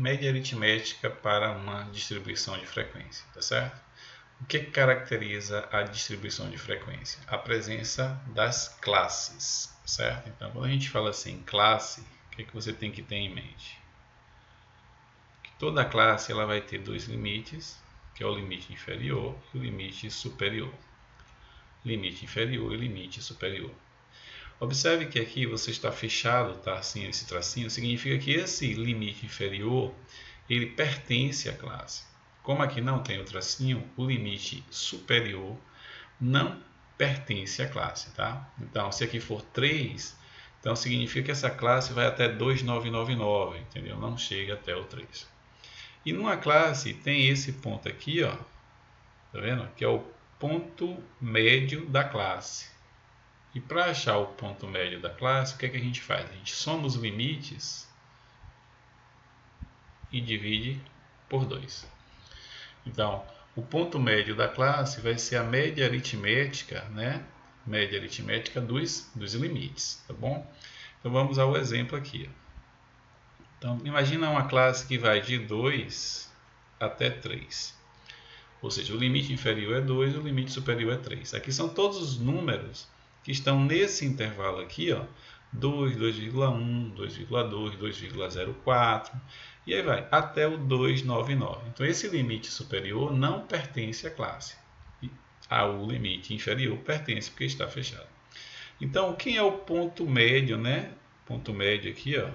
média aritmética para uma distribuição de frequência, tá certo? O que caracteriza a distribuição de frequência? A presença das classes, certo? Então, quando a gente fala assim, classe, o que você tem que ter em mente? Que toda classe ela vai ter dois limites, que é o limite inferior e o limite superior. Limite inferior e limite superior. Observe que aqui você está fechado, tá? Assim, esse tracinho, significa que esse limite inferior, ele pertence à classe. Como aqui não tem o tracinho, o limite superior não pertence à classe, tá? Então, se aqui for 3, então significa que essa classe vai até 2999, entendeu? Não chega até o 3. E numa classe tem esse ponto aqui, ó, tá vendo? Que é o ponto médio da classe. E para achar o ponto médio da classe, o que é que a gente faz? A gente soma os limites e divide por 2. Então, o ponto médio da classe vai ser a média aritmética, né? Média aritmética dos limites, tá bom? Então, vamos ao exemplo aqui. Então, imagina uma classe que vai de 2 até 3. Ou seja, o limite inferior é 2, o limite superior é 3. Aqui são todos os números que estão nesse intervalo aqui, ó, 2, 2,1, 2,2, 2,04, e aí vai, até o 299. Então, esse limite superior não pertence à classe. O limite inferior pertence porque está fechado. Então, quem é o ponto médio, né? Ponto médio aqui, ó,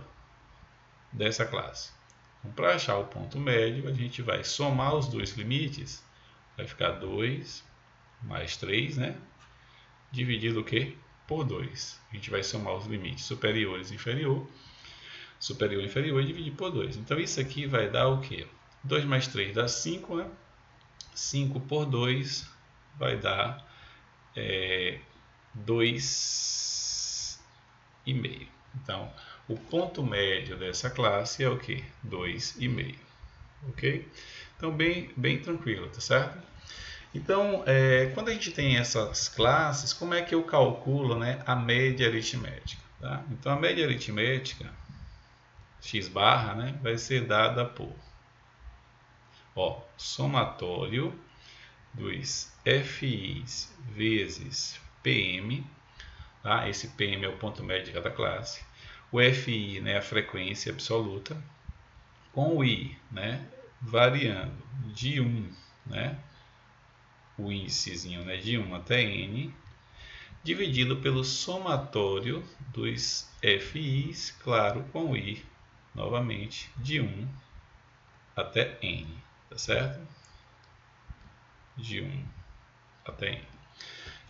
dessa classe. Então, para achar o ponto médio, a gente vai somar os dois limites, vai ficar 2 mais 3, né? Dividido o quê? Por 2. A gente vai somar os limites superiores e inferior, superior e inferior e dividir por 2. Então, isso aqui vai dar o quê? 2 mais 3 dá 5, né? 5 por 2 vai dar 2,5. Então, o ponto médio dessa classe é o quê? 2,5. Ok? Então, bem tranquilo, tá certo? Então, quando a gente tem essas classes, como é que eu calculo, né, a média aritmética? Tá? Então, a média aritmética, x barra, né, vai ser dada por somatório dos FIs vezes PM, tá? Esse PM é o ponto médio de cada classe. O FI, né, a frequência absoluta, com o I, né, variando de 1, né, o índicezinho, né, de 1 até n, dividido pelo somatório dos FIs, claro, com o I, novamente, de 1 até n, tá certo? De 1 até n.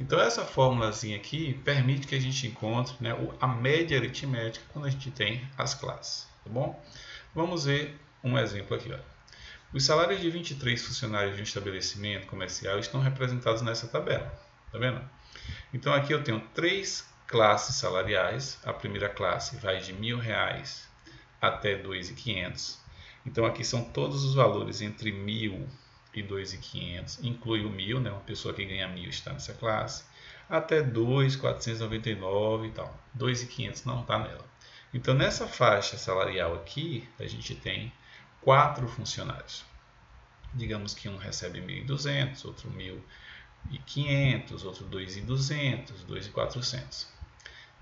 Então, essa fórmulazinha aqui permite que a gente encontre, né, a média aritmética quando a gente tem as classes, tá bom? Vamos ver um exemplo aqui, ó. Os salários de 23 funcionários de um estabelecimento comercial estão representados nessa tabela, tá vendo? Então, aqui eu tenho 3 classes salariais. A primeira classe vai de R$1.000 até 2.500. Então, aqui são todos os valores entre 1.000 e 2.500, inclui o 1.000, né? Uma pessoa que ganha 1.000 está nessa classe, até 2.499 e tal. 2.500 não está nela. Então, nessa faixa salarial aqui, a gente tem 4 funcionários. Digamos que um recebe 1.200, outro 1.500, outro 2.200, 2.400.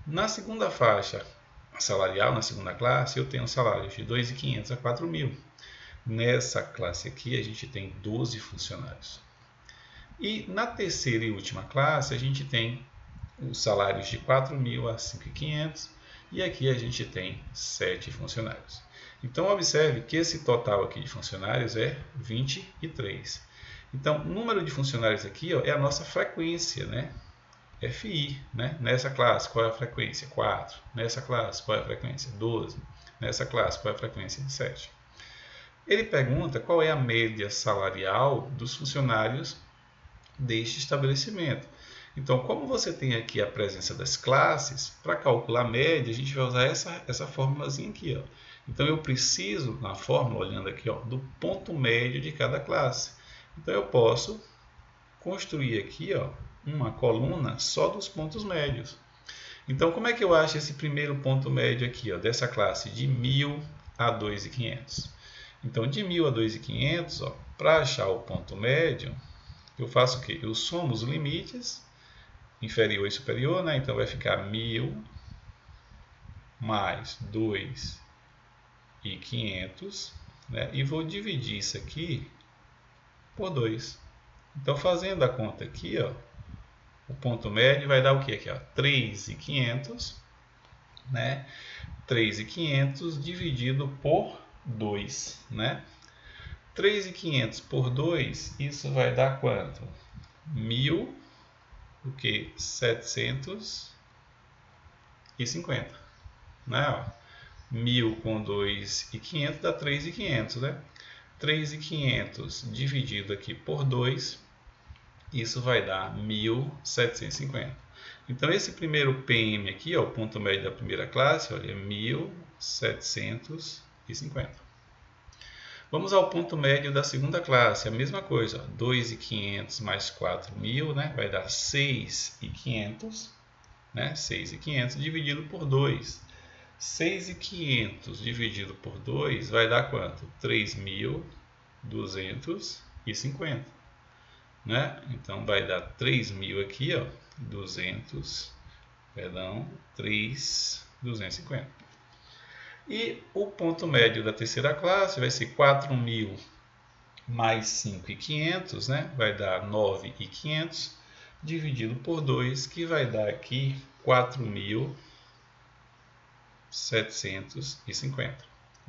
Na segunda faixa salarial, na segunda classe, eu tenho salários de 2.500 a 4.000. Nessa classe aqui, a gente tem 12 funcionários. E na terceira e última classe, a gente tem os salários de 4.000 a 5.500. E aqui a gente tem 7 funcionários. Então, observe que esse total aqui de funcionários é 23. Então, o número de funcionários aqui, ó, é a nossa frequência, né? FI, né? Nessa classe, qual é a frequência? 4. Nessa classe, qual é a frequência? 12. Nessa classe, qual é a frequência? 7. Ele pergunta qual é a média salarial dos funcionários deste estabelecimento. Então, como você tem aqui a presença das classes, para calcular a média, a gente vai usar essa formulazinha aqui, ó. Então, eu preciso, na fórmula, olhando aqui, ó, do ponto médio de cada classe. Então, eu posso construir aqui, ó, uma coluna só dos pontos médios. Então, como é que eu acho esse primeiro ponto médio aqui, ó, dessa classe de 1.000 a 2.500? Então, de 1.000 a 2.500, para achar o ponto médio, eu faço o quê? Eu somo os limites, inferior e superior, né? Então vai ficar 1.000 mais 2.500, né? E vou dividir isso aqui por 2. Então, fazendo a conta aqui, o ponto médio vai dar o quê aqui? 3.500, né? 3.500 dividido por 2, né? 3.500 por 2, isso vai dar quanto? 1.750, né? 1.000 com 2.500 dá 3.500, né? 3.500 dividido aqui por 2, isso vai dar 1.750. Então, esse primeiro PM aqui, o ponto médio da primeira classe, olha, é 1.750. Vamos ao ponto médio da segunda classe, a mesma coisa, 2.500 mais 4.000, né? Vai dar 6.500, né? 6.500 dividido por 2. 6.500 dividido por 2 vai dar quanto? 3.250, né? Então vai dar 3.000 aqui, 3.250. E o ponto médio da terceira classe vai ser 4.000 mais 5.500, né? Vai dar 9.500 dividido por 2, que vai dar aqui 4.750.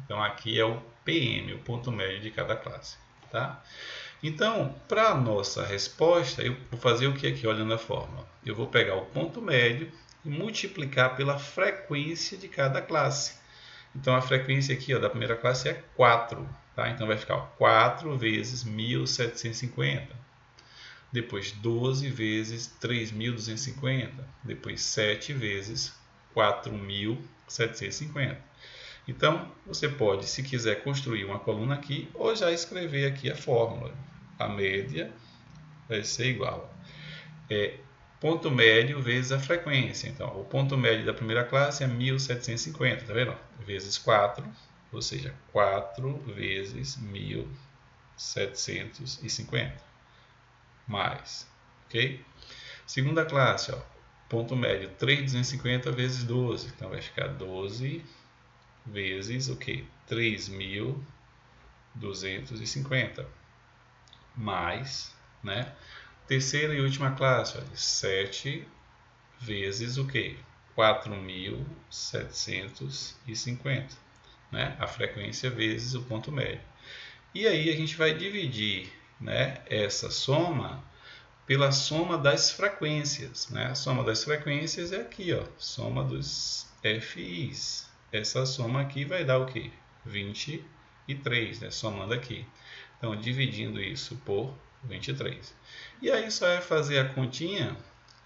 Então, aqui é o PM, o ponto médio de cada classe, tá? Então, para a nossa resposta, eu vou fazer o que aqui, olhando a fórmula? Eu vou pegar o ponto médio e multiplicar pela frequência de cada classe. Então, a frequência aqui da primeira classe é 4, tá? Então, vai ficar 4 vezes 1.750. Depois, 12 vezes 3.250. Depois, 7 vezes 4.750. Então, você pode, se quiser, construir uma coluna aqui ou já escrever aqui a fórmula. A média vai ser igual ponto médio vezes a frequência. Então, o ponto médio da primeira classe é 1.750, tá vendo? Vezes 4, ou seja, 4 vezes 1.750. Mais, ok? Segunda classe, ponto médio 3.250 vezes 12. Então, vai ficar 12 vezes o quê? 3.250. Mais, né? Terceira e última classe, 7 vezes o quê? 4.750, né? A frequência vezes o ponto médio. E aí a gente vai dividir, né, essa soma pela soma das frequências, né? A soma das frequências é aqui, soma dos FIs. Essa soma aqui vai dar o quê? 23, né? Somando aqui. Então, dividindo isso por 23. E aí só é fazer a continha,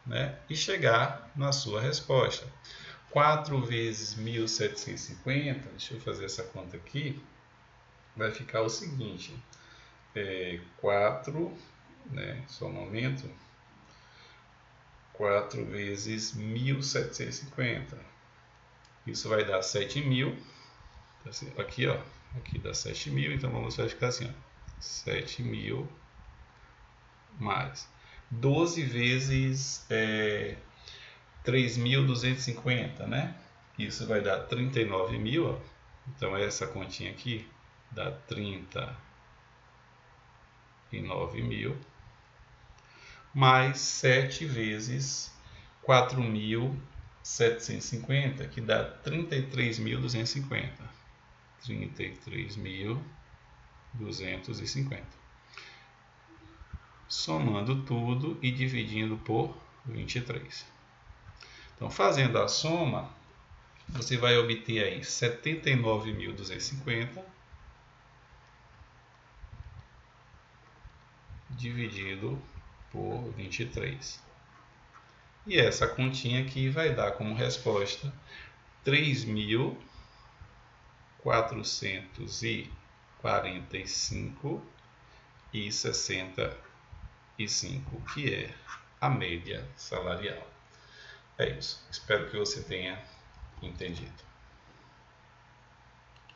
né, e chegar na sua resposta. 4 vezes 1.750, deixa eu fazer essa conta aqui, vai ficar o seguinte, 4, né, só um momento, 4 vezes 1.750, isso vai dar 7.000, aqui, aqui dá 7.000, então vamos ficar assim, 7.000 mais 12 vezes 3.250, né? Isso vai dar 39.000, então essa continha aqui dá 39.000, mais 7 vezes 4.750, que dá 33.250. 33.250. Somando tudo e dividindo por 23. Então, fazendo a soma, você vai obter aí 79.250 dividido por 23. E essa continha aqui vai dar como resposta 3.445,65, que é a média salarial. É isso. Espero que você tenha entendido.